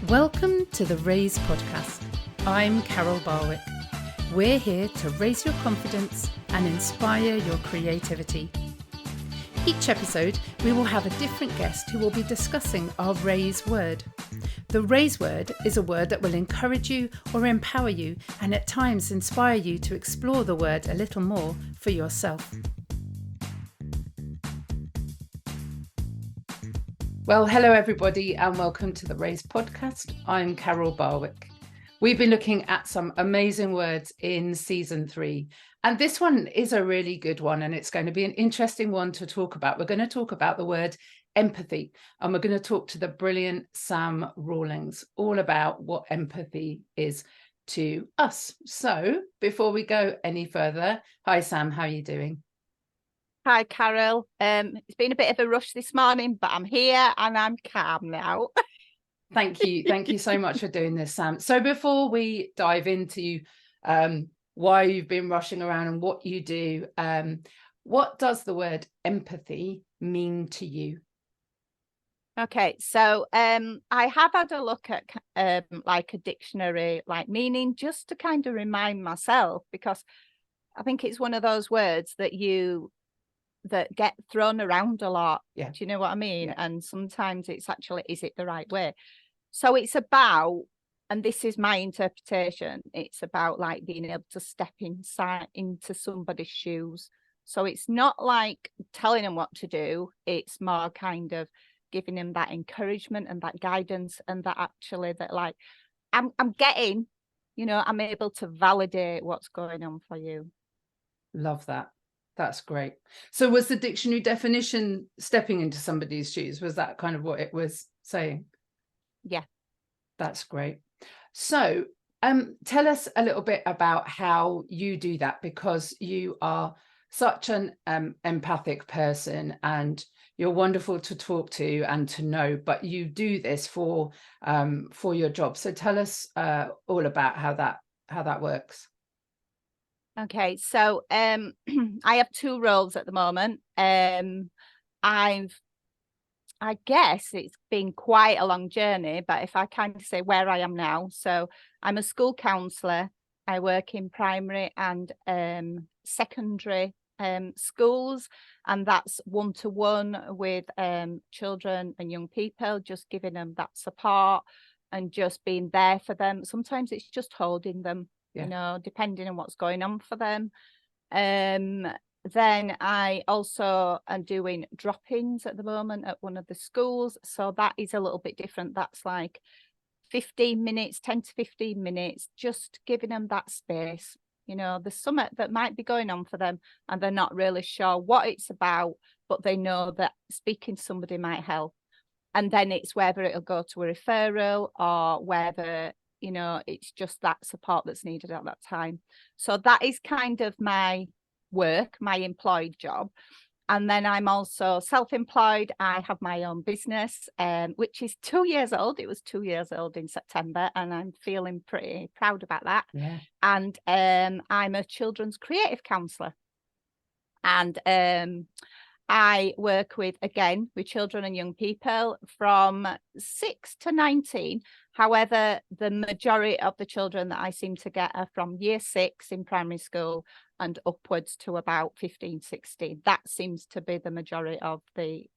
Welcome to the Raise podcast. I'm Carol Barwick. We're here to raise your confidence and inspire your creativity. Each episode, we will have a different guest who will be discussing our Raise word. The Raise word is a word that will encourage you or empower you and at times inspire you to explore the word a little more for yourself. Well, hello everybody and welcome to the Raise podcast. I'm Carol Barwick. We've been looking at some amazing words in season 3, and this one is a really good one, and it's going to be an interesting one to talk about. We're going to talk about the word empathy, and we're going to talk to the brilliant Sam Rawlings all about what empathy is to us. So before we go any further, hi Sam, how are you doing? Hi, Carol. It's been a bit of a rush this morning, but I'm here and I'm calm now. Thank you. Thank you so much for doing this, Sam. So before we dive into why you've been rushing around and what you do, what does the word empathy mean to you? Okay, so I have had a look at like a dictionary, like meaning, just to kind of remind myself, because I think it's one of those words that get thrown around a lot. Yeah. Do you know what I mean? Yeah. And sometimes it's actually, is it the right way? So it's about, and this is my interpretation, it's about like being able to step inside into somebody's shoes. So it's not like telling them what to do, it's more kind of giving them that encouragement and that guidance, and that actually that like I'm getting, I'm able to validate what's going on for you. Love that. That's great. So was the dictionary definition stepping into somebody's shoes? Was that kind of what it was saying? Yeah. That's great. So tell us a little bit about how you do that, because you are such an empathic person and you're wonderful to talk to and to know, but you do this for your job. So tell us all about how that works. Okay, so I have 2 roles at the moment. I guess it's been quite a long journey, but if I kind of say where I am now, so I'm a school counsellor. I work in primary and secondary schools, and that's one-to-one with children and young people, just giving them that support and just being there for them. Sometimes it's just holding them. Yeah. Depending on what's going on for them. Then I also am doing drop-ins at the moment at one of the schools. So that is a little bit different. That's like 15 minutes, 10 to 15 minutes, just giving them that space. There's something that might be going on for them and they're not really sure what it's about, but they know that speaking to somebody might help. And then it's whether it'll go to a referral or whether it's just that support that's needed at that time. So that is kind of my work, my employed job. And then I'm also self-employed. I have my own business, which is 2 years old. It was 2 years old in September, and I'm feeling pretty proud about that. Yeah. And I'm a children's creative counsellor. And I work with children and young people from 6 to 19. However, the majority of the children that I seem to get are from year 6 in primary school and upwards to about 15, 16. That seems to be the majority of the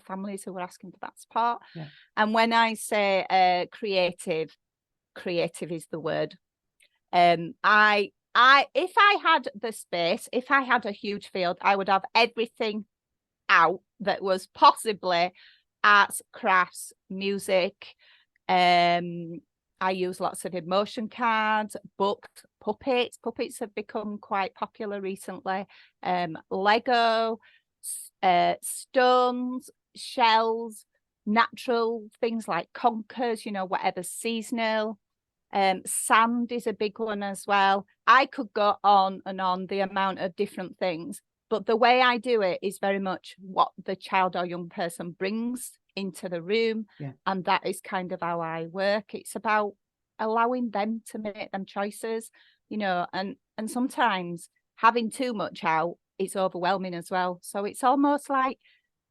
families who are asking for that support. Yeah. And when I say creative is the word. If I had the space, if I had a huge field, I would have everything out that was possibly arts, crafts, music. I use lots of emotion cards, books, puppets. Puppets have become quite popular recently. Lego, stones, shells, natural things like conkers, whatever's seasonal. Sand is a big one as well. I could go on and on the amount of different things, but the way I do it is very much what the child or young person brings into the room. Yeah. And that is kind of how I work. It's about allowing them to make them choices, and sometimes having too much out is overwhelming as well. So it's almost like,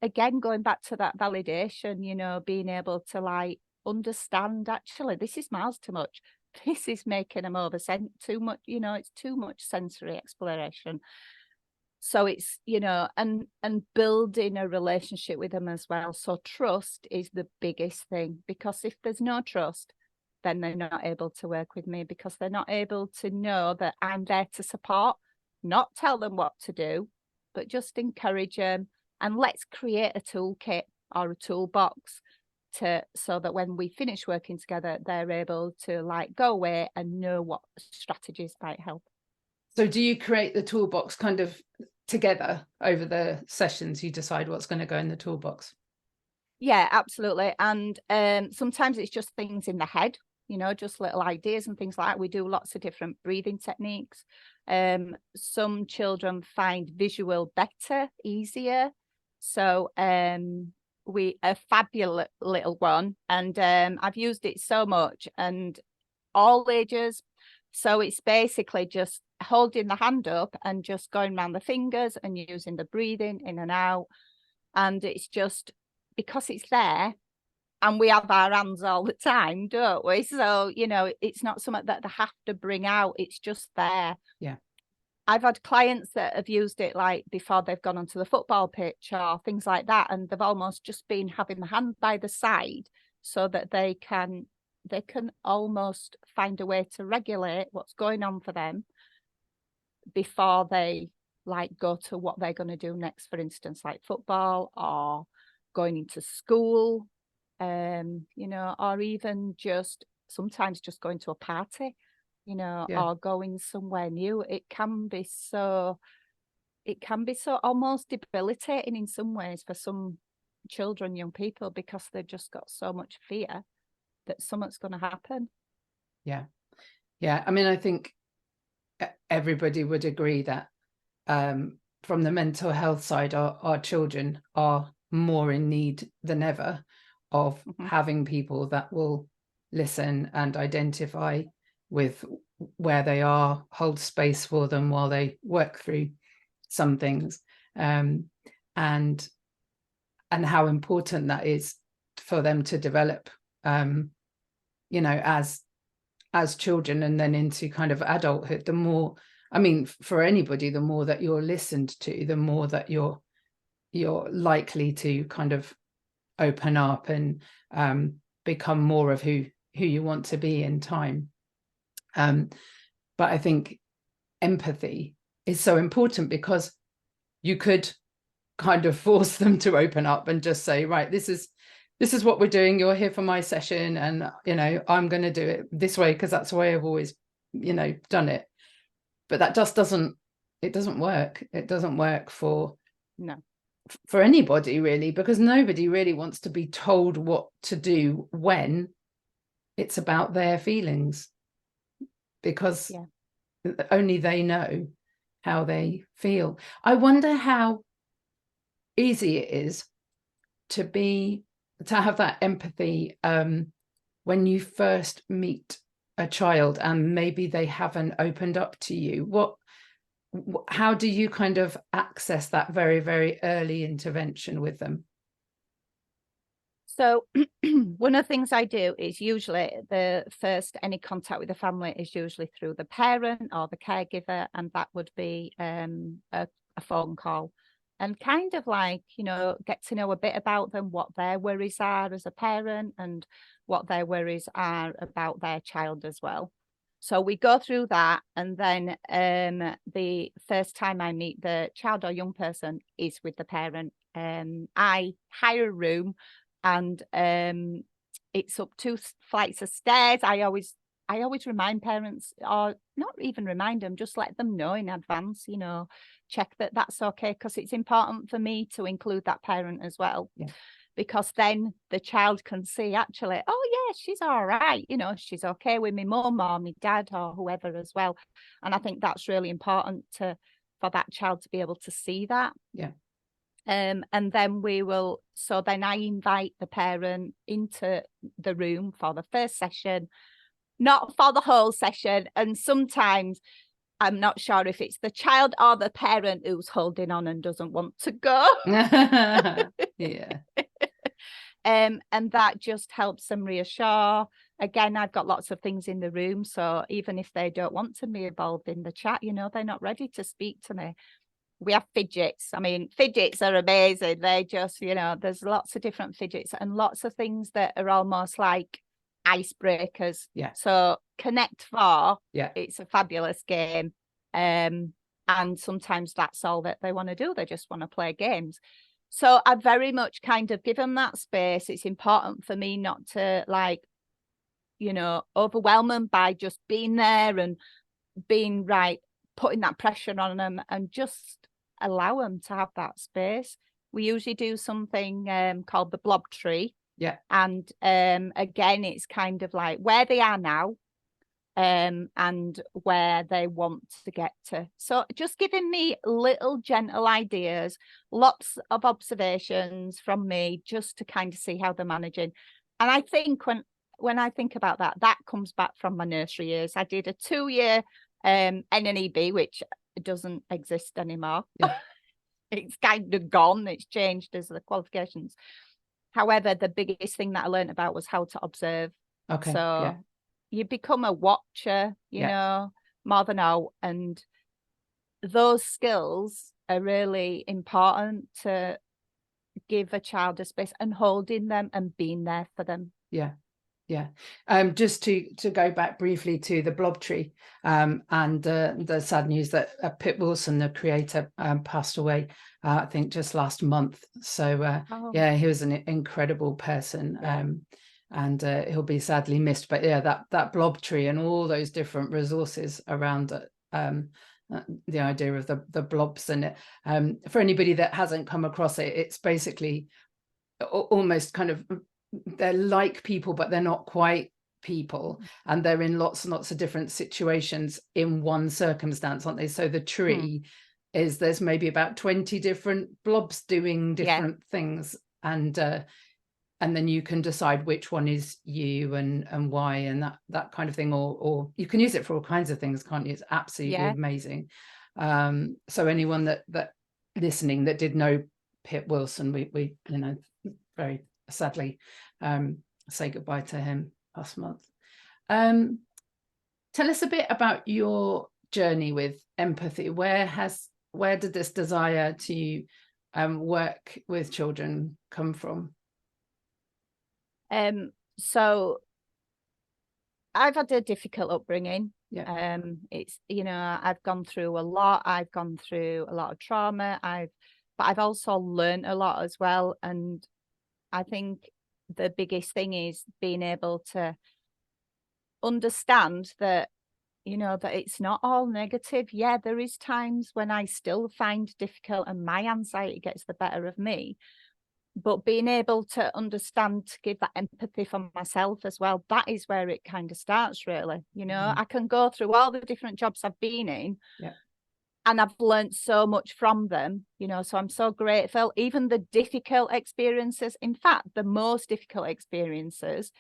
again, going back to that validation, being able to like understand, actually, this is miles too much. This is making them too much, it's too much sensory exploration. So it's, and building a relationship with them as well. So trust is the biggest thing, because if there's no trust, then they're not able to work with me, because they're not able to know that I'm there to support, not tell them what to do, but just encourage them. And let's create a toolkit or a toolbox so that when we finish working together, they're able to go away and know what strategies might help. So do you create the toolbox kind of together over the sessions? You decide what's going to go in the toolbox? Yeah, absolutely. And sometimes it's just things in the head, just little ideas and things like that. We do lots of different breathing techniques. Some children find visual better, easier. So a fabulous little one, and I've used it so much, and all ages. So it's basically just holding the hand up and just going around the fingers and using the breathing in and out. And it's just because it's there, and we have our hands all the time, don't we? So, it's not something that they have to bring out. It's just there. Yeah. I've had clients that have used it before they've gone onto the football pitch or things like that. And they've almost just been having the hand by the side so that they can almost find a way to regulate what's going on for them before they go to what they're going to do next, for instance, like football or going into school, or even just sometimes just going to a party, or going somewhere new. It can be so almost debilitating in some ways for some children, young people, because they've just got so much fear that something's going to happen. Yeah. I mean, I think everybody would agree that from the mental health side, our children are more in need than ever of having people that will listen and identify with where they are, hold space for them while they work through some things, and how important that is for them to develop, as children, and then into kind of adulthood. The more, I mean, for anybody, the more that you're listened to, the more that you're likely to kind of open up and become more of who you want to be in time. But I think empathy is so important, because you could kind of force them to open up and just say, right, this is what we're doing. You're here for my session, and I'm going to do it this way because that's the way I've always done it. But that just doesn't work. It doesn't work for anybody, really, because nobody really wants to be told what to do when it's about their feelings, because only they know how they feel. I wonder how easy it is to have that empathy when you first meet a child and maybe they haven't opened up to you. How do you kind of access that very, very early intervention with them? So one of the things I do is usually any contact with the family is usually through the parent or the caregiver, and that would be a phone call, and kind of get to know a bit about them, what their worries are as a parent and what their worries are about their child as well. So we go through that, and then the first time I meet the child or young person is with the parent. I hire a room, and it's up 2 flights of stairs. I always remind parents, or not even remind them, just let them know in advance, check that that's okay, because it's important for me to include that parent as well. Yeah. Because then the child can see, actually, oh yeah, she's all right, she's okay with me mum or my dad or whoever as well. And I think that's really important for that child to be able to see that. Yeah. And then then I invite the parent into the room for the first session, not for the whole session. And sometimes I'm not sure if it's the child or the parent who's holding on and doesn't want to go. Yeah. And that just helps them reassure. Again, I've got lots of things in the room, so even if they don't want to be involved in the chat, you know, they're not ready to speak to me. We have fidgets. I mean, fidgets are amazing. They just, you know, there's lots of different fidgets and lots of things that are almost like icebreakers. Yeah. So Connect 4, yeah, it's a fabulous game. And sometimes that's all that they want to do. They just want to play games. So I very much kind of give them that space. It's important for me not to, like, you know, overwhelm them by just being there and being putting that pressure on them, and just allow them to have that space. We usually do something called the blob tree. Yeah. And again, it's kind of like where they are now and where they want to get to. So just giving me little gentle ideas, lots of observations from me, just to kind of see how they're managing. And I think when I think about that, that comes back from my nursery years. I did a 2-year NNEB, which doesn't exist anymore. Yeah. It's kind of gone. It's changed as the qualifications. However, the biggest thing that I learned about was how to observe. Okay. So yeah. you become a watcher, you know, more than out. And those skills are really important to give a child a space, and holding them and being there for them. Yeah. Yeah. Just to go back briefly to the blob tree and the sad news that Pip Wilson, the creator, passed away, I think just last month. So yeah, he was an incredible person. And he'll be sadly missed. But yeah, that blob tree and all those different resources around it, the idea of the blobs. And for anybody that hasn't come across it, it's basically almost kind of, they're like people, but they're not quite people, and they're in lots and lots of different situations in one circumstance, aren't they? So the tree is, there's maybe about 20 different blobs doing different things, and then you can decide which one is you and why, and that kind of thing, or you can use it for all kinds of things, can't you? It's absolutely amazing. So anyone that listening that did know Pip Wilson, we you know, very sadly say goodbye to him last month. Tell us a bit about your journey with empathy. Where did this desire to work with children come from? So I've had a difficult upbringing. Yeah. It's, you know, I've gone through a lot. I've gone through a lot of trauma. But I've also learned a lot as well. And I think the biggest thing is being able to understand that, you know, that it's not all negative. Yeah, there is times when I still find difficult and my anxiety gets the better of me. But being able to understand, to give that empathy for myself as well, that is where it kind of starts, really. You know, I can go through all the different jobs I've been in. Yeah. And I've learned so much from them, you know, so I'm so grateful. Even the difficult experiences, in fact, the most difficult experiences,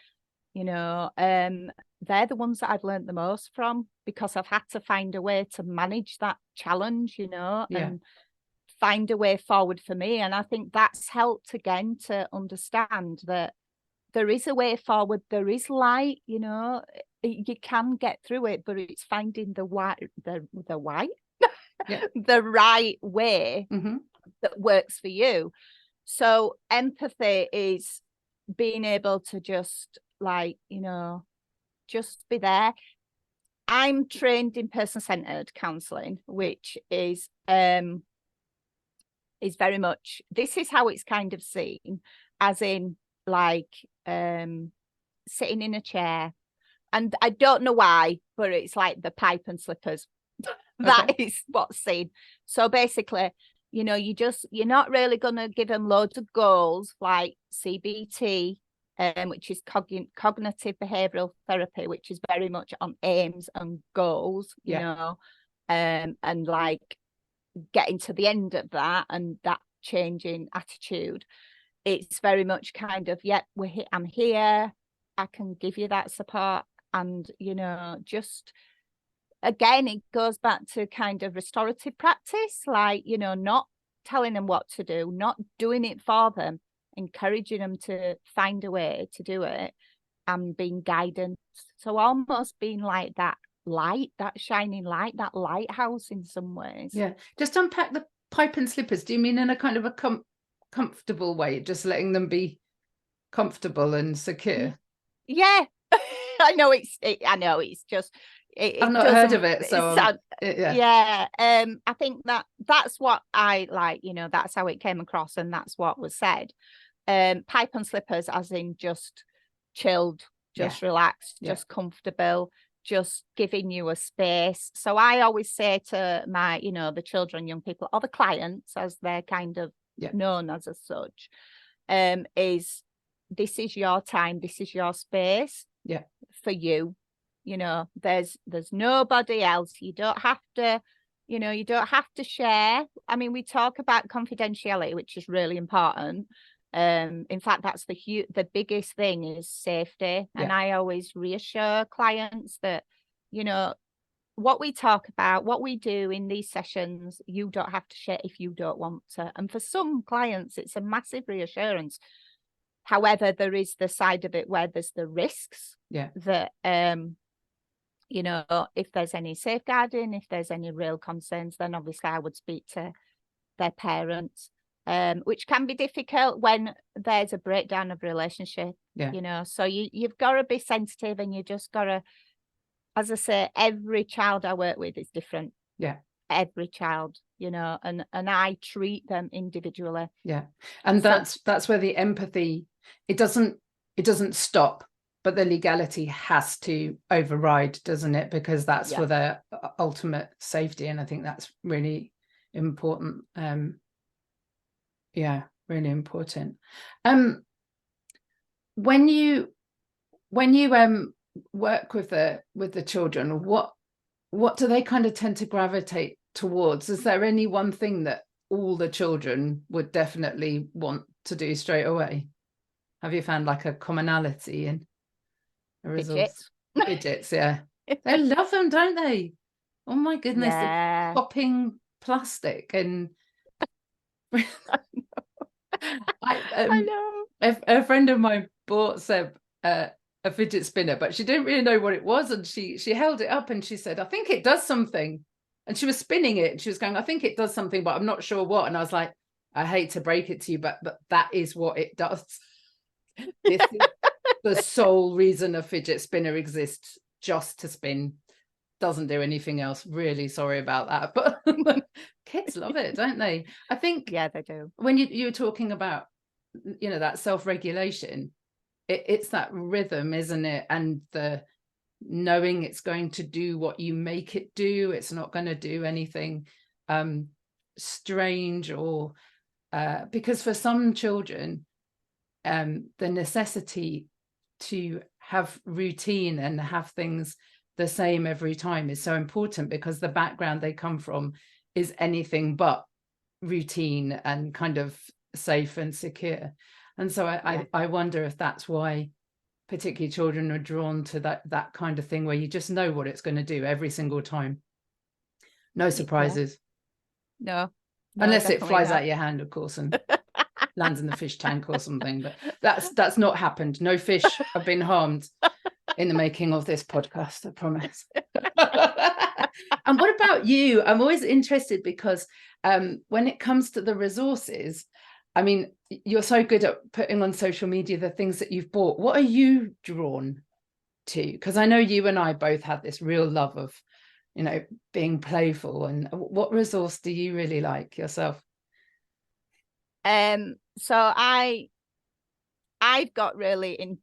you know, they're the ones that I've learned the most from, because I've had to find a way to manage that challenge, you know, and find a way forward for me. And I think that's helped again to understand that there is a way forward. There is light, you know, you can get through it, but it's finding the right way that works for you. So empathy is being able to just, like, you know, just be there. I'm trained in person-centered counselling, which is very much, this is how it's kind of seen, as in like sitting in a chair, and I don't know why, but it's like the pipe and slippers. That is what's seen. So basically, you know, you're not really going to give them loads of goals like CBT, which is cognitive behavioral therapy, which is very much on aims and goals, you know, and like getting to the end of that and that changing attitude. It's very much kind of, I'm here, I can give you that support. And, you know, just again, it goes back to kind of restorative practice, like, you know, not telling them what to do, not doing it for them, encouraging them to find a way to do it, and being guidance. So almost being like that light, that shining light, that lighthouse in some ways. Yeah. Just unpack the pipe and slippers. Do you mean in a kind of a comfortable way, just letting them be comfortable and secure? Yeah. I know it's just I've not heard of it, so yeah. I think that's what I like, that's how it came across, and that's what was said. Pipe and slippers as in just chilled, just relaxed, just comfortable, just giving you a space. So I always say to my, the children, young people, or the clients, as they're kind of known as such, is this is your time, this is your space for you. There's nobody else. You don't have to, you don't have to share. I mean, we talk about confidentiality, which is really important. In fact, that's the biggest thing is safety. And I always reassure clients that, what we talk about, what we do in these sessions, you don't have to share if you don't want to. And for some clients, it's a massive reassurance. However, there is the side of it where there's the risks that, if there's any safeguarding, if there's any real concerns, then obviously I would speak to their parents, which can be difficult when there's a breakdown of relationship, so you've got to be sensitive, and you just got to, as I say, every child I work with is different. Every child, and I treat them individually. And that's where the empathy, it doesn't stop, but the legality has to override, doesn't it? Because that's for their ultimate safety. And I think that's really important. Really important. When you work with the children, what do they kind of tend to gravitate towards? Is there any one thing that all the children would definitely want to do straight away? Have you found like a commonality in a resource? Fidgets, they love them, don't they? Oh my goodness, the popping plastic and I know. A friend of mine bought Seb a fidget spinner, but she didn't really know what it was, and she held it up and she said, I think it does something. And she was spinning it and she was going, I think it does something, but I'm not sure what. And I was like, I hate to break it to you, but that is what it does. This is the sole reason a fidget spinner exists, just to spin. Doesn't do anything else. Really sorry about that, but kids love it, don't they? I think they do. When you were talking about that self-regulation, it's that rhythm, isn't it? And the knowing it's going to do what you make it do. It's not going to do anything strange, or because for some children the necessity to have routine and have things the same every time is so important, because the background they come from is anything but routine and kind of safe and secure. And so I wonder if that's why particularly children are drawn to that kind of thing, where you just know what it's going to do every single time. No surprises. No, unless it flies out your hand, of course, and lands in the fish tank or something. But that's not happened. No fish have been harmed in the making of this podcast, I promise. And what about you? I'm always interested because when it comes to the resources, I mean, you're so good at putting on social media the things that you've bought. What are you drawn to? Because I know you and I both have this real love of, being playful. And what resource do you really like yourself? So I've got really in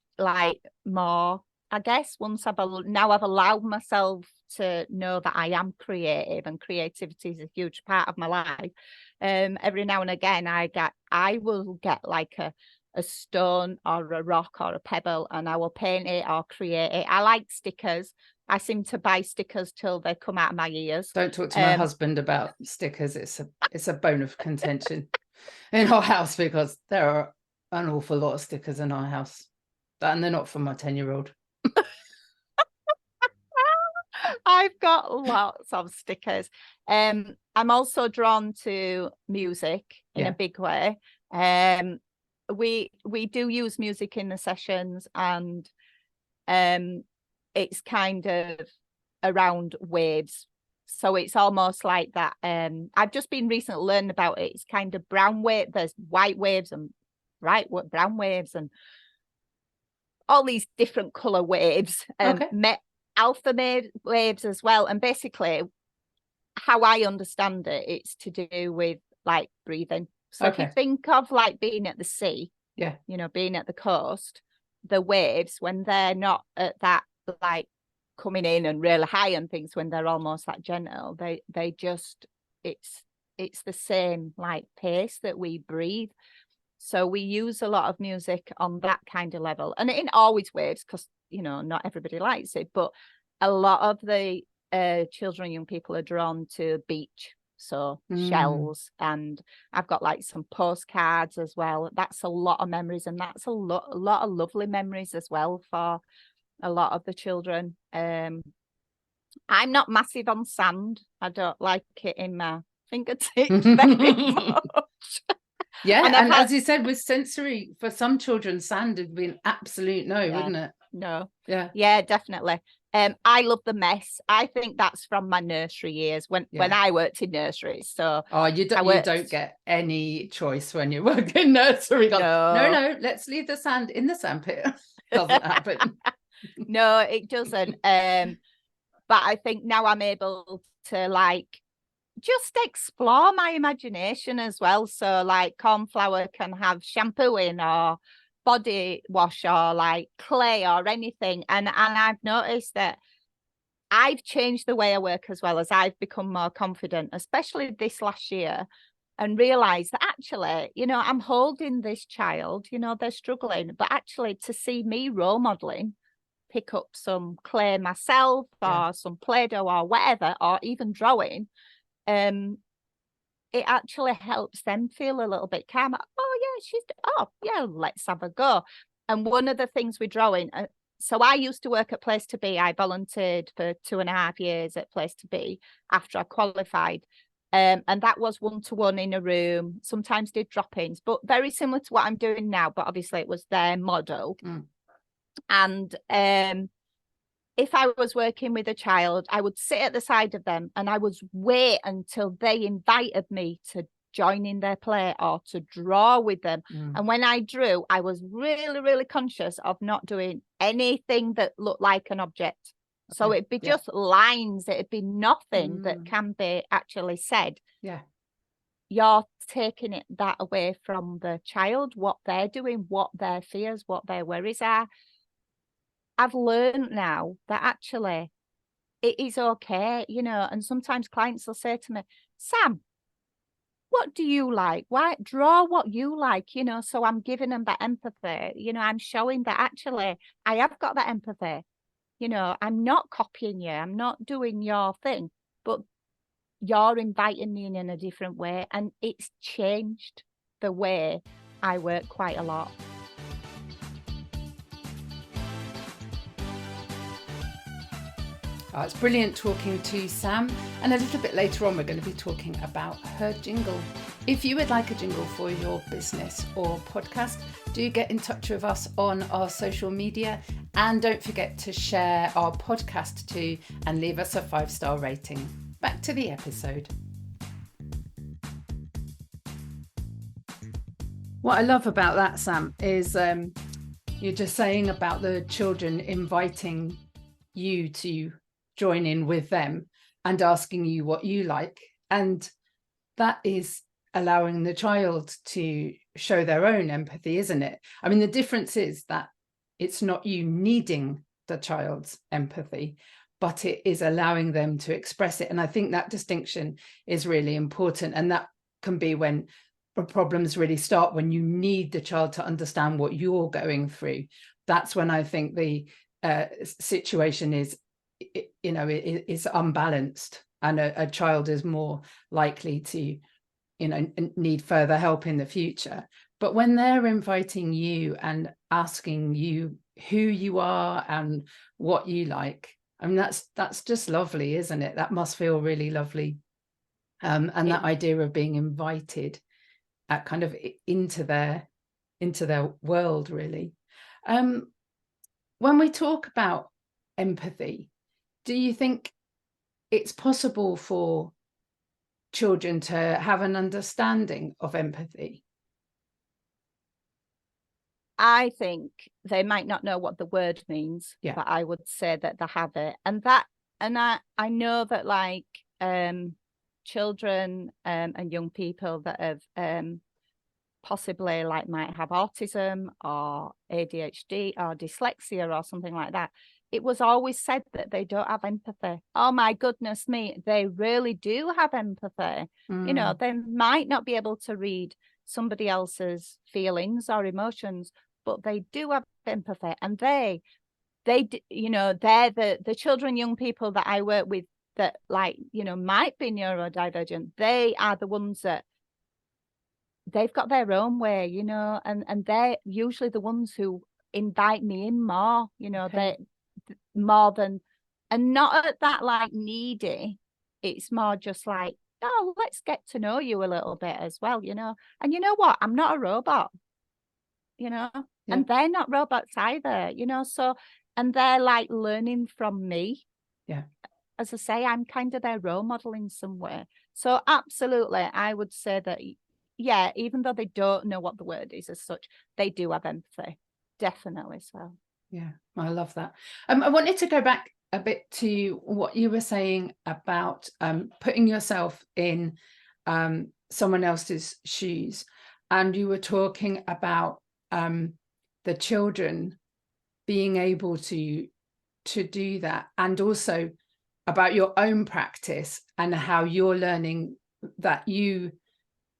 more, I guess, once I've allowed myself to know that I am creative, and creativity is a huge part of my life. Every now and again I will get like a stone or a rock or a pebble, and I will paint it or create it. I like stickers. I seem to buy stickers till they come out of my ears. Don't talk to my husband about stickers. It's a bone of contention in our house, because there are an awful lot of stickers in our house, and they're not for my 10-year-old. I've got lots of stickers. I'm also drawn to music in a big way. we do use music in the sessions, and it's kind of around waves. So it's almost like that. I've just been recently learning about it. It's kind of brown wave. There's white waves and brown waves and all these different color waves. Alpha waves as well. And basically, how I understand it, it's to do with like breathing. So if you think of like being at the sea, being at the coast, the waves, when they're not at that like coming in and really high and things, when they're almost like gentle, they just, it's the same like pace that we breathe. So we use a lot of music on that kind of level, and it ain't always waves, because not everybody likes it, but a lot of the children and young people are drawn to beach, so shells, and I've got like some postcards as well. That's a lot of memories, and that's a lot of lovely memories as well for a lot of the children. I'm not massive on sand. I don't like it in my fingertips very much. And as you said, with sensory, for some children, sand would be an absolute no, wouldn't it? No. Yeah, definitely. I love the mess. I think that's from my nursery years when I worked in nurseries. So you don't get any choice when you work in nursery. No, let's leave the sand in the sandpit. Doesn't happen. No, it doesn't. But I think now I'm able to like just explore my imagination as well. So like cornflower can have shampoo in, or body wash, or like clay or anything. And I've noticed that I've changed the way I work as well, as I've become more confident, especially this last year, and realized that actually, I'm holding this child, they're struggling, but actually to see me role modeling, pick up some clay myself, or some Play-Doh or whatever, or even drawing, it actually helps them feel a little bit calmer. Let's have a go. And one of the things we're drawing, so I used to work at Place to Be. I volunteered for 2.5 years at Place to Be after I qualified. And that was 1-to-1 in a room, sometimes did drop-ins, but very similar to what I'm doing now, but obviously it was their model. And if I was working with a child, I would sit at the side of them and I would wait until they invited me to join in their play or to draw with them. And when I drew, I was really, really conscious of not doing anything that looked like an object. So it'd be just lines. It'd be nothing that can be actually said. You're taking that away from the child, what they're doing, what their fears, what their worries are. I've learned now that actually it is okay, and sometimes clients will say to me, Sam, what do you like? Why draw what you like, so I'm giving them that empathy, I'm showing that actually I have got that empathy, I'm not copying you, I'm not doing your thing, but you're inviting me in a different way, and it's changed the way I work quite a lot. It's brilliant talking to Sam, and a little bit later on we're going to be talking about her jingle. If you would like a jingle for your business or podcast, do get in touch with us on our social media, and don't forget to share our podcast too and leave us a 5-star rating. Back to the episode. What I love about that, Sam, is you're just saying about the children inviting you to join in with them and asking you what you like, and that is allowing the child to show their own empathy, isn't it? I mean, the difference is that it's not you needing the child's empathy, but it is allowing them to express it. And I think that distinction is really important, and that can be when problems really start, when you need the child to understand what you're going through. That's when I think the situation is is unbalanced, and a child is more likely to need further help in the future. But when they're inviting you and asking you who you are and what you like, I mean, that's just lovely, isn't it? That must feel really lovely. And that idea of being invited at kind of into their into their world, really. When we talk about empathy, do you think it's possible for children to have an understanding of empathy? I think they might not know what the word means, Yeah. but I would say that they have it. And I know that like children and young people that have possibly like might have autism or ADHD or dyslexia or something like that. It was always said that they don't have empathy. Oh my goodness me, they really do have empathy. You know, they might not be able to read somebody else's feelings or emotions, but they do have empathy. And they you know, they're the children, young people that I work with that like, you know, might be neurodivergent. They are the ones that they've got their own way, you know, and they're usually the ones who invite me in more, you know, Okay. they more than, and not at that like needy. It's more just like, oh, let's get to know you a little bit as well, you know. And you know what? I'm not a robot, you know, Yeah. and they're not robots either, you know. So, and they're like learning from me. Yeah. As I say, I'm kind of their role model in some way. So absolutely, I would say that, yeah, even though they don't know what the word is as such, they do have empathy. Definitely so. Yeah, I love that. I wanted to go back a bit to what you were saying about putting yourself in someone else's shoes. And you were talking about the children being able to do that, and also about your own practice and how you're learning that you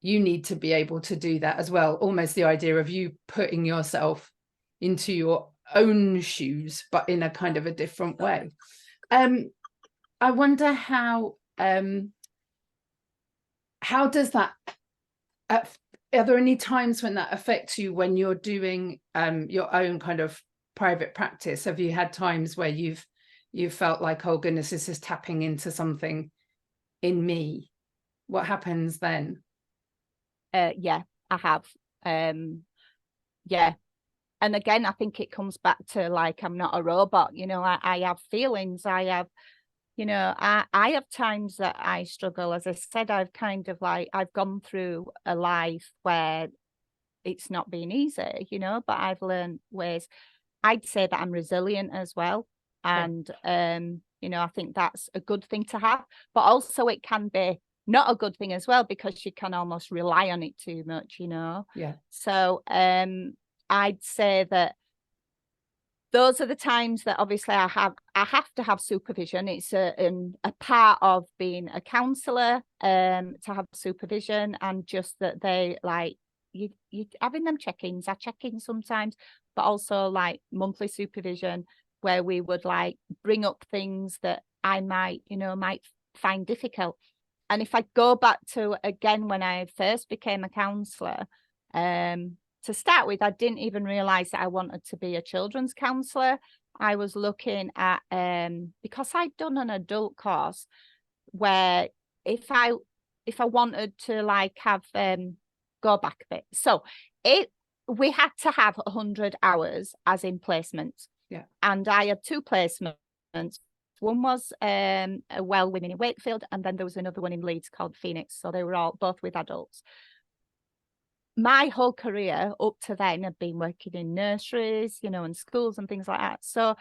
need to be able to do that as well. Almost the idea of you putting yourself into your own shoes, but in a kind of a different way. I wonder how does that, are there any times when that affects you when you're doing your own kind of private practice? Have you had times where you've felt like, oh goodness, this is tapping into something in me? What happens then? Yeah, I have. Yeah. And again, I think it comes back to like, I'm not a robot, you know, I have feelings. I have, you know, I have times that I struggle. As I said, I've kind of like, I've gone through a life where it's not been easy, you know, but I've learned ways. I'd say that I'm resilient as well. And, you know, I think that's a good thing to have, but also it can be not a good thing as well, because you can almost rely on it too much, you know? Yeah. So, I'd say that those are the times that obviously I have to have supervision. It's a part of being a counsellor, to have supervision, and just that they like you having them check-ins. I check in sometimes, but also like monthly supervision where we would like bring up things that I might find difficult. And if I go back to again when I first became a counsellor, to start with, I didn't even realize that I wanted to be a children's counsellor. I was looking at because I'd done an adult course where if I wanted to like have go back a bit. So we had to have 100 hours as in placements. Yeah. And I had 2 placements. One was a Well Women in Wakefield, and then there was another one in Leeds called Phoenix. So they were all both with adults. My whole career up to then had been working in nurseries, you know, and schools and things like that. So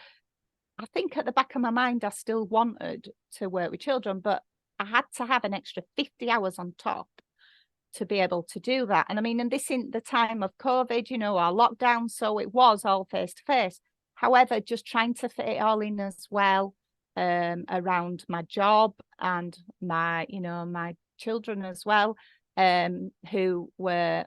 I think at the back of my mind, I still wanted to work with children, but I had to have an extra 50 hours on top to be able to do that. And I mean, and this in the time of COVID, you know, our lockdown. So it was all face to face. However, just trying to fit it all in as well, around my job and my, you know, my children as well, who were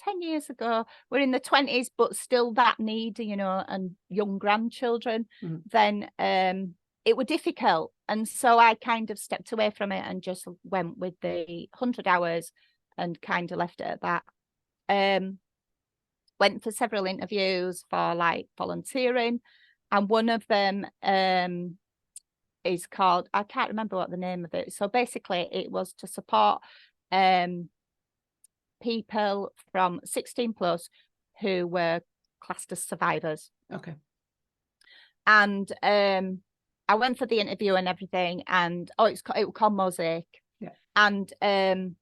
10 years ago, we're in the 20s, but still that need, you know, and young grandchildren, then it were difficult. And so I kind of stepped away from it and just went with the 100 hours and kind of left it at that. Went for several interviews for like volunteering, and one of them is called, I can't remember what the name of it. So basically it was to support people from 16 plus who were classed as survivors. Okay. And I went for the interview and everything, and it was called Mosaic. Yeah. And I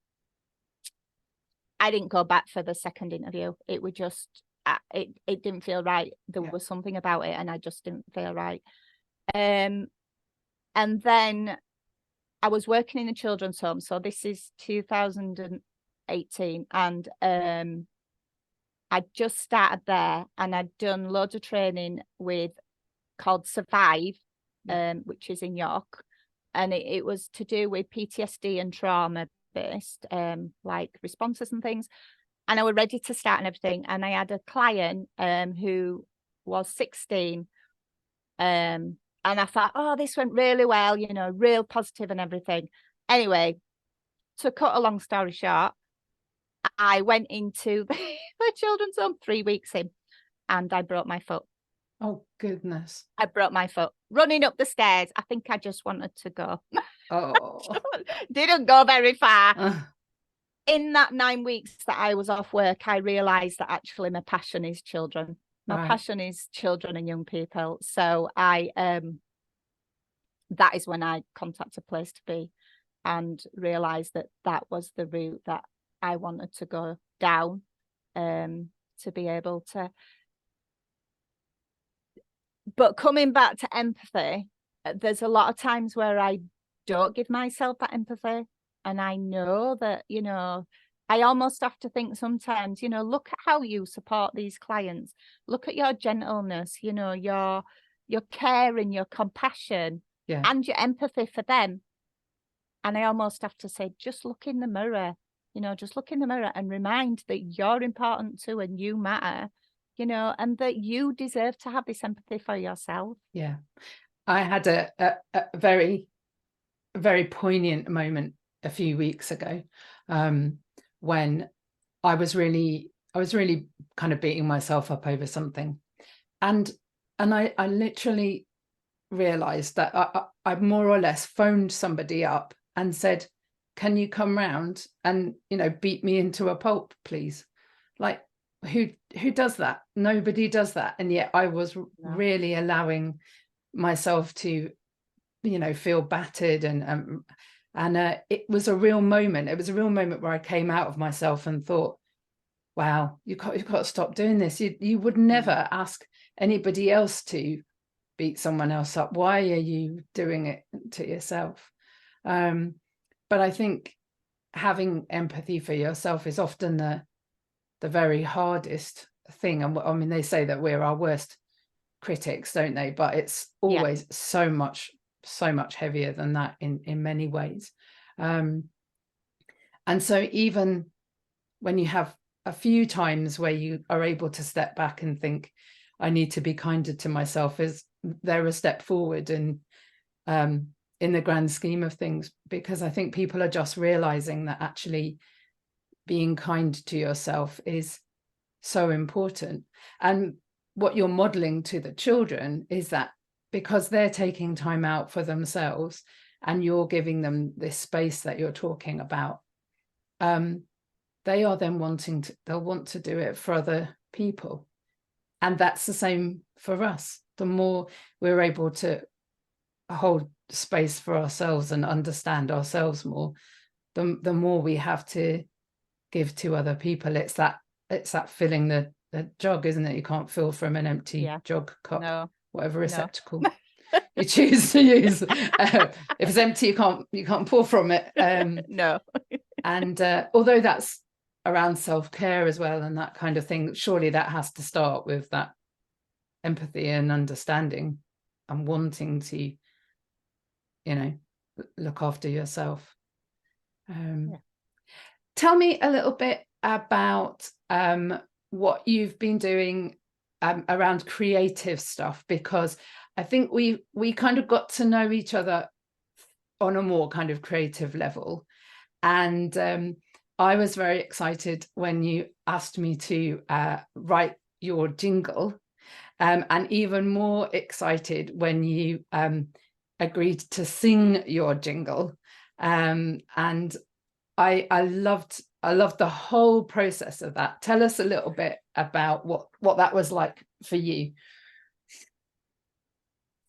didn't go back for the second interview. It was just it didn't feel right. There was something about it, and I just didn't feel right. And then I was working in a children's home. So this is 2018, and I just started there, and I'd done loads of training called Survive, which is in York, and it was to do with PTSD and trauma based like responses and things. And I was ready to start and everything, and I had a client who was 16, and I thought, oh, this went really well, you know, real positive and everything. Anyway, to cut a long story short, I went into the children's home 3 weeks in, and I broke my foot. Oh, goodness. I broke my foot running up the stairs. I think I just wanted to go. Oh. Didn't go very far. In that 9 weeks that I was off work, I realised that actually my passion is children. My passion is children and young people. So that is when I contacted Place to Be and realised that that was the route that I wanted to go down, to be able to. But coming back to empathy, there's a lot of times where I don't give myself that empathy. And I know that, you know, I almost have to think sometimes, you know, look at how you support these clients. Look at your gentleness, you know, your care and your compassion and your empathy for them. And I almost have to say, just look in the mirror, you know, just look in the mirror and remind that you're important too and you matter, you know, and that you deserve to have this empathy for yourself. Yeah. I had a very, very poignant moment a few weeks ago, when I was really kind of beating myself up over something, and I literally realized that I more or less phoned somebody up and said, can you come round and, you know, beat me into a pulp, please? Like, who does that? Nobody does that. And yet I was really allowing myself to, you know, feel battered, and it was a real moment. It was a real moment where I came out of myself and thought, wow, you've got to stop doing this. You would never ask anybody else to beat someone else up. Why are you doing it to yourself? But I think having empathy for yourself is often the very hardest thing. And I mean, they say that we're our worst critics, don't they? But it's always so much heavier than that in many ways. And so even when you have a few times where you are able to step back and think, I need to be kinder to myself, is there a step forward in the grand scheme of things? Because I think people are just realizing that actually being kind to yourself is so important. And what you're modeling to the children is that because they're taking time out for themselves and you're giving them this space that you're talking about, they are then they'll want to do it for other people. And that's the same for us. The more we're able to hold space for ourselves and understand ourselves more, the more we have to give to other people. It's that filling the jug, isn't it? You can't fill from an empty jug, cup, whatever receptacle you choose to use. If it's empty, you can't pour from it. No. And although that's around self-care as well and that kind of thing, surely that has to start with that empathy and understanding and wanting to, you know, look after yourself. Tell me a little bit about what you've been doing around creative stuff, because I think we kind of got to know each other on a more kind of creative level. And I was very excited when you asked me to write your jingle, and even more excited when you agreed to sing your jingle. And I loved the whole process of that. Tell us a little bit about what that was like for you.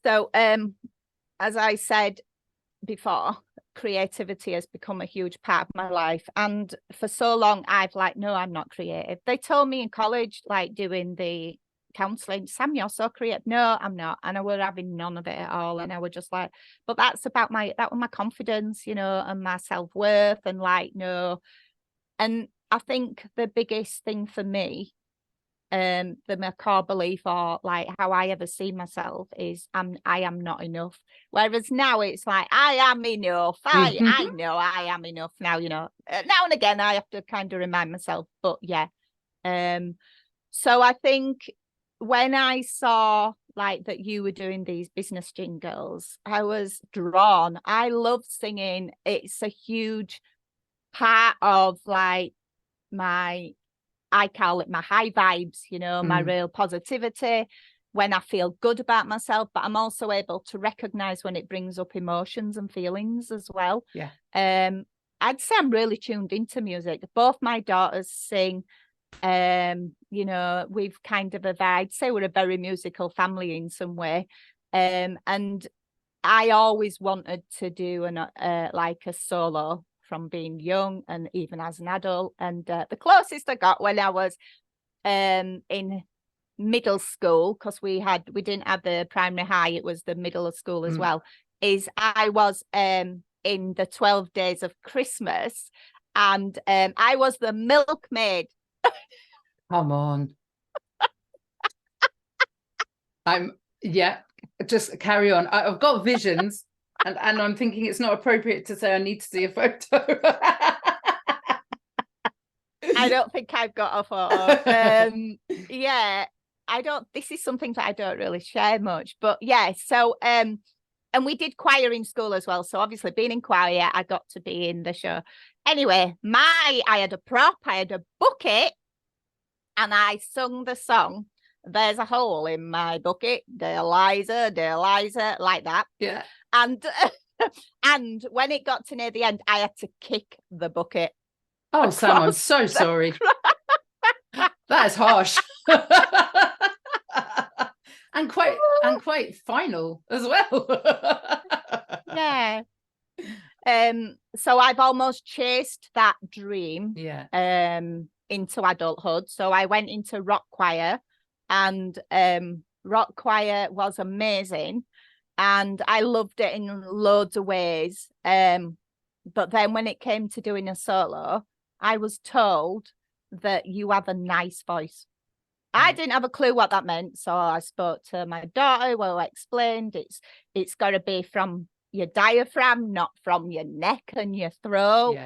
So as I said before, creativity has become a huge part of my life, and for so long I've like, no, I'm not creative. They told me in college, like doing the counselling, Sam, you're so creative. No, I'm not. And I were having none of it at all, and I was just like, but that's about my confidence, you know, and my self-worth, and like, no. And I think the biggest thing for me, my core belief, or like how I ever see myself, is I am not enough. Whereas now it's like, I am enough. I know I am enough now, you know. Now and again I have to kind of remind myself, but yeah. So I think when I saw like that you were doing these business jingles, I was drawn. I love singing. It's a huge part of like I call it my high vibes, you know, my real positivity, when I feel good about myself, but I'm also able to recognize when it brings up emotions and feelings as well. Yeah. I'd say I'm really tuned into music. Both my daughters sing. You know, we've kind of I'd say we're a very musical family in some way. And I always wanted to do like a solo from being young and even as an adult. And the closest I got when I was in middle school, because we didn't have the primary high, it was the middle of school as well, is I was in the 12 Days of Christmas, and I was the milkmaid. Come on. Just carry on. I've got visions, and I'm thinking it's not appropriate to say I need to see a photo. I don't think I've got a photo. Yeah, this is something that I don't really share much, but yeah. So and we did choir in school as well, so obviously being in choir, I got to be in the show. Anyway, I had a prop, I had a bucket, and I sung the song "There's a Hole in My Bucket, Dear Liza, like that. Yeah. And and when it got to near the end, I had to kick the bucket. Oh, Sam, I'm so sorry. That is harsh. and quite final as well. Yeah. So I've almost chased that dream into adulthood. So I went into rock choir, and rock choir was amazing, and I loved it in loads of ways. But then when it came to doing a solo, I was told that you have a nice voice. I didn't have a clue what that meant, so I spoke to my daughter, who explained it's got to be from your diaphragm, not from your neck and your throat.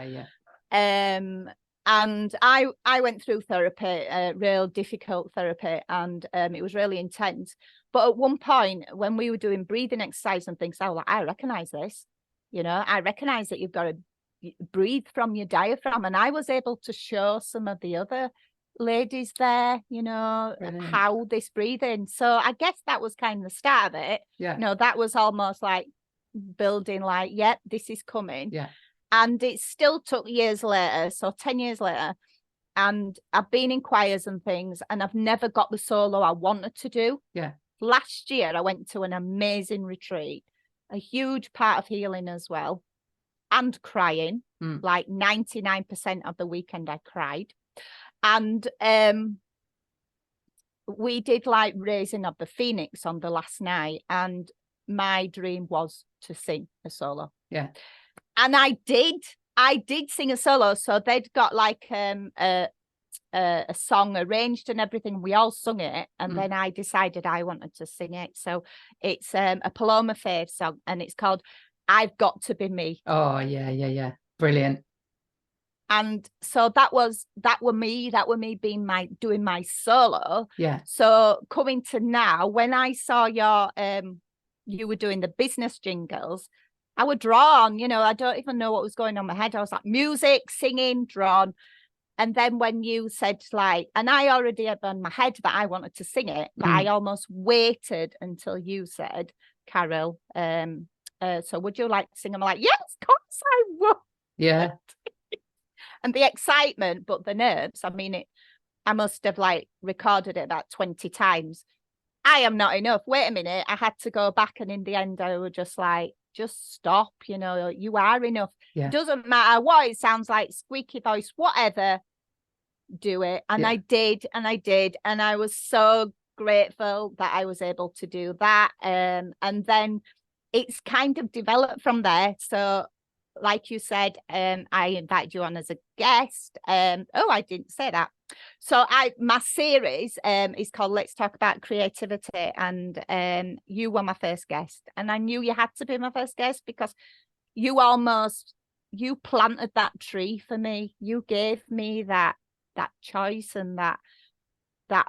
And I went through therapy, real difficult therapy, and it was really intense. But at one point, when we were doing breathing exercise and things, I was like, I recognize this. You know, I recognize that you've got to breathe from your diaphragm. And I was able to show some of the other ladies there, you know, how this breathing. So I guess that was kind of the start of it. Yeah. You know, that was almost like building, like, yep, this is coming. Yeah. And it still took years later, so 10 years later, and I've been in choirs and things, and I've never got the solo I wanted to do. Yeah. Last year, I went to an amazing retreat, a huge part of healing as well, and crying. Like 99% of the weekend, I cried. And we did like Raising of the Phoenix on the last night, and my dream was to sing a solo. Yeah. And I did sing a solo. So they'd got like a song arranged and everything. We all sung it. And then I decided I wanted to sing it. So it's a Paloma Faith song, and it's called I've Got to Be Me. Oh, yeah. Brilliant. And so that were me doing my solo. Yeah. So coming to now, when I saw your you were doing the business jingles, I was drawn, you know, I don't even know what was going on in my head. I was like, music, singing, drawn. And then when you said like, and I already had in my head that I wanted to sing it, but I almost waited until you said, Carol, so would you like to sing? I'm like, yes, of course I would. Yeah. And the excitement, but the nerves, I mean, I must have like recorded it about 20 times. I am not enough. Wait a minute. I had to go back, and in the end I was just like, just stop, you know, you are enough. Yeah. Doesn't matter what it sounds like, squeaky voice, whatever, do it. And Yeah. I did, and I was so grateful that I was able to do that. And then it's kind of developed from there. So like you said, I invited you on as a guest. Oh, I didn't say that. So my series is called Let's Talk About Creativity, and you were my first guest, and I knew you had to be my first guest because you planted that tree for me. You gave me that choice and that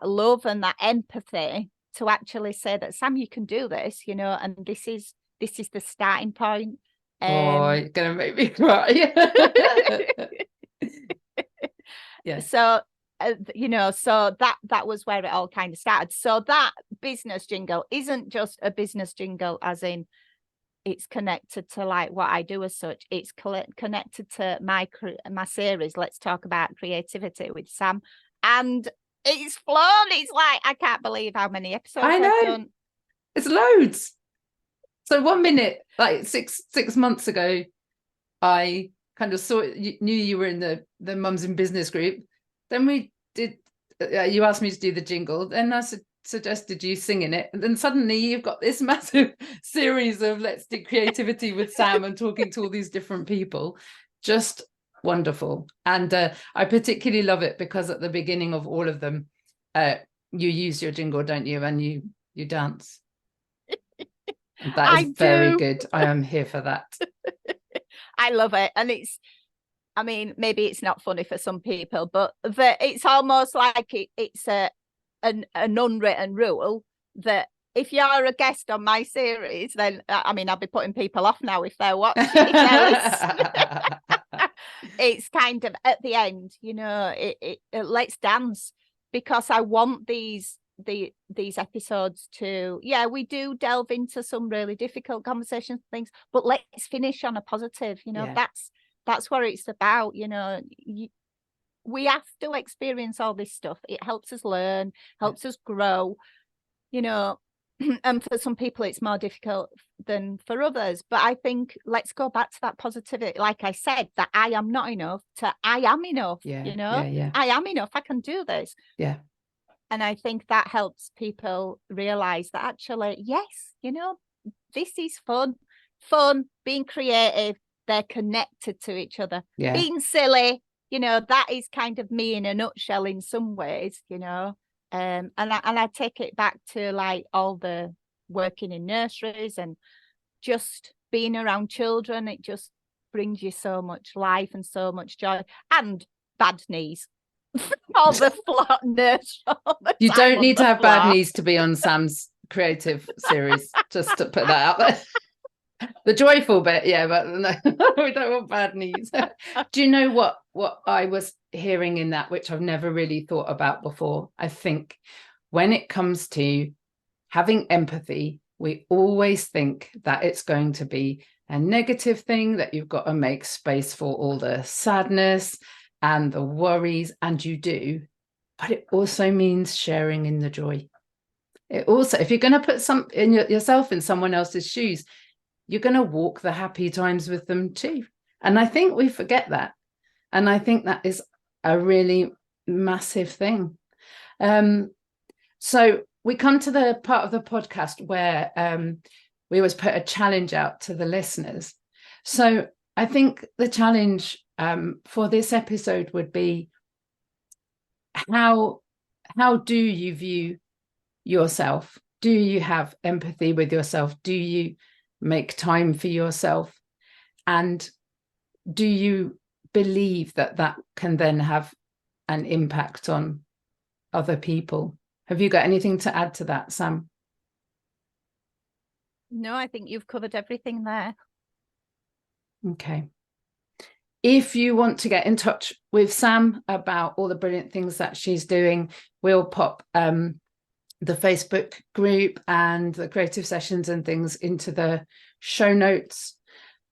love and that empathy to actually say that, Sam, you can do this, you know, and this is the starting point. Oh, you're gonna make me cry. Yeah. So you know, so that was where it all kind of started. So that business jingle isn't just a business jingle as in it's connected to like what I do as such. It's connected to my series, Let's Talk About Creativity with Sam, and it's flown. It's like, I can't believe how many episodes I've done. It's loads. So 1 minute, like six months ago, I kind of knew you were in the Mums in Business group. Then we did, you asked me to do the jingle. Then I suggested you singing it. And then suddenly you've got this massive series of Let's Do Creativity with Sam and talking to all these different people. Just wonderful. And I particularly love it because at the beginning of all of them, you use your jingle, don't you? And you dance. That is very good. I am here for that. I love it. And I mean, maybe it's not funny for some people, but it's almost like it's an unwritten rule that if you're a guest on my series, then, I mean, I'll be putting people off now if they're watching. It's kind of at the end, you know, it let's dance, because I want these episodes to, yeah, we do delve into some really difficult conversations, things, but let's finish on a positive, you know. Yeah. That's what it's about, you know. We have to experience all this stuff. It helps us learn, helps us grow, you know. And for some people it's more difficult than for others, but I think let's go back to that positivity, like I said, that I am not enough to I am enough. Yeah, you know. I am enough, I can do this. Yeah. And I think that helps people realize that actually, yes, you know, this is fun, being creative. They're connected to each other. Yeah. Being silly, you know, that is kind of me in a nutshell in some ways, you know. And I take it back to like all the working in nurseries and just being around children. It just brings you so much life and so much joy, and bad knees. All the flat nurse. You don't need to have bad knees to be on Sam's creative series, just to put that out there. The joyful bit, yeah, but no, we don't want bad knees. Do you know what I was hearing in that, which I've never really thought about before? I think when it comes to having empathy, we always think that it's going to be a negative thing, that you've got to make space for all the sadness and the worries, and you do, but it also means sharing in the joy. It also, if you're going to put yourself in someone else's shoes, you're going to walk the happy times with them too. And I think we forget that. And I think that is a really massive thing. So we come to the part of the podcast where we always put a challenge out to the listeners. So I think the challenge for this episode would be, how do you view yourself? Do you have empathy with yourself? Do you make time for yourself? And do you believe that can then have an impact on other people? Have you got anything to add to that, Sam? No, I think you've covered everything there. Okay. If you want to get in touch with Sam about all the brilliant things that she's doing, we'll pop the Facebook group and the creative sessions and things into the show notes.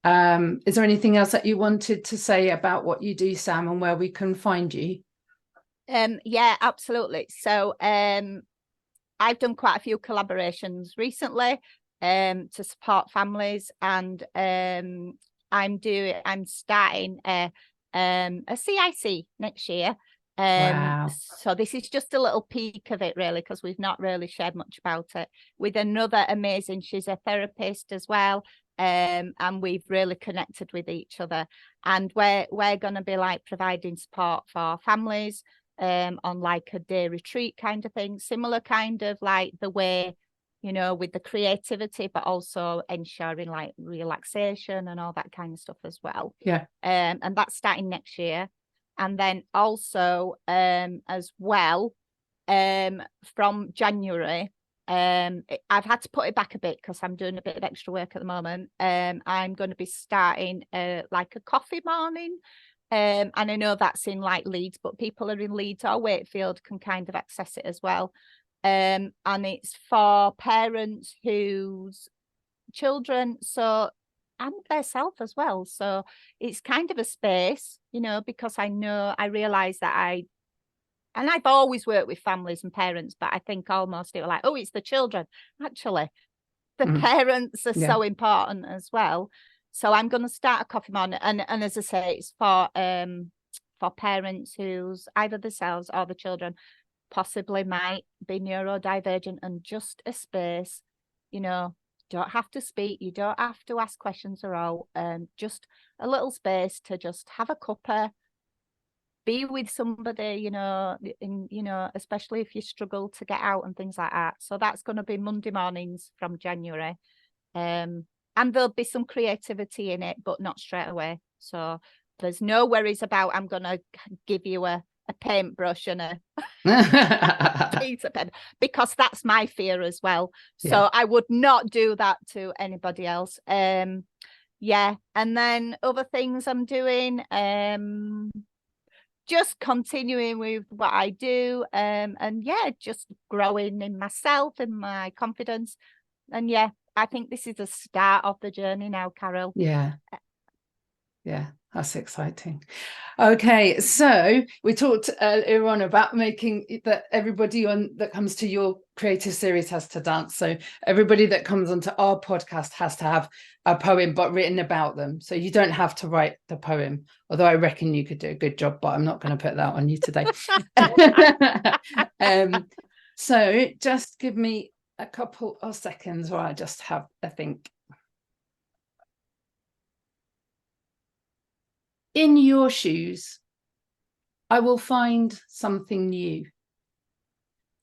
Is there anything else that you wanted to say about what you do, Sam, and where we can find you? Yeah, absolutely. So I've done quite a few collaborations recently to support families, and I'm starting a CIC next year. Wow. So this is just a little peek of it, really, because we've not really shared much about it, with another amazing, she's a therapist as well. And we've really connected with each other, and we're going to be like providing support for families on like a day retreat kind of thing, similar kind of like the way, you know, with the creativity, but also ensuring like relaxation and all that kind of stuff as well. Yeah. And that's starting next year. And then also as well, from January, I've had to put it back a bit because I'm doing a bit of extra work at the moment. I'm going to be starting like a coffee morning. And I know that's in like Leeds, but people are in Leeds or Wakefield can kind of access it as well. And it's for parents whose children and their self as well. So it's kind of a space, you know, because I realize that I've always worked with families and parents, but I think almost it was like, oh, it's the children. Actually, the parents are so important as well. So I'm going to start a coffee morning, and as I say, it's for parents who's either themselves or the children possibly might be neurodivergent, and just a space, you know, don't have to speak, you don't have to ask questions at all, just a little space to just have a cuppa, be with somebody, you know, especially if you struggle to get out and things like that. So that's going to be Monday mornings from January. And there'll be some creativity in it, but not straight away. So there's no worries about I'm going to give you a paintbrush and a piece of pen, because that's my fear as well. So I would not do that to anybody else. Yeah. And then other things I'm doing, just continuing with what I do, and yeah, just growing in myself and my confidence. And yeah, I think this is the start of the journey now, Carol. Yeah, that's exciting. Okay, so we talked earlier on about making that everybody that comes to your creative series has to dance. So everybody that comes onto our podcast has to have a poem but written about them. So you don't have to write the poem, although I reckon you could do a good job, but I'm not going to put that on you today. So just give me a couple of seconds while I just have a think. In your shoes, I will find something new.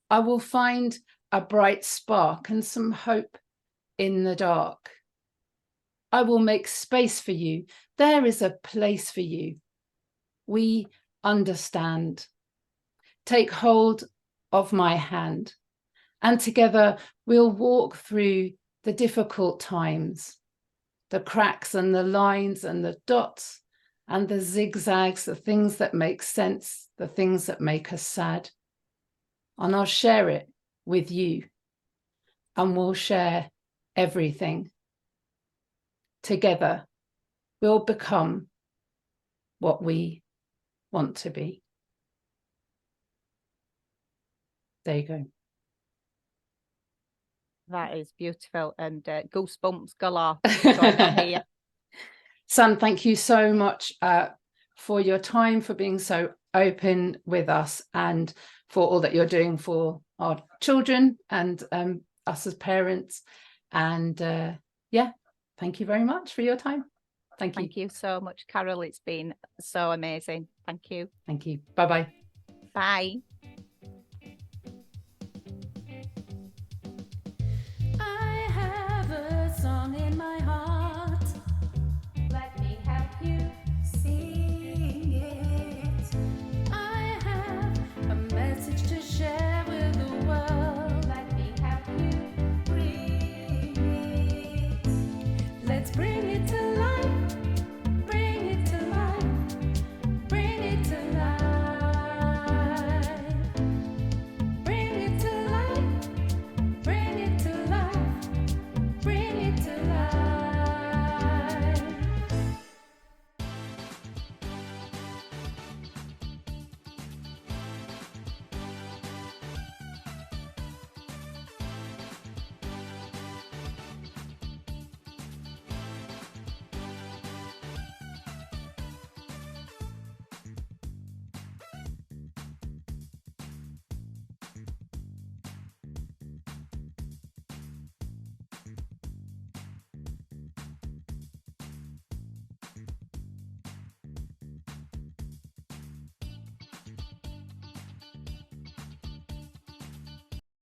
I will find a bright spark and some hope in the dark. I will make space for you. There is a place for you. We understand. Take hold of my hand, and together we'll walk through the difficult times, the cracks and the lines and the dots and the zigzags, the things that make sense, the things that make us sad. And I'll share it with you, and we'll share everything. Together, we'll become what we want to be. There you go. That is beautiful, and goosebumps galore going on here. Sam, thank you so much for your time, for being so open with us, and for all that you're doing for our children and us as parents. And yeah, thank you very much for your time. Thank you. Thank you so much, Carol. It's been so amazing. Thank you. Thank you. Bye-bye. Bye.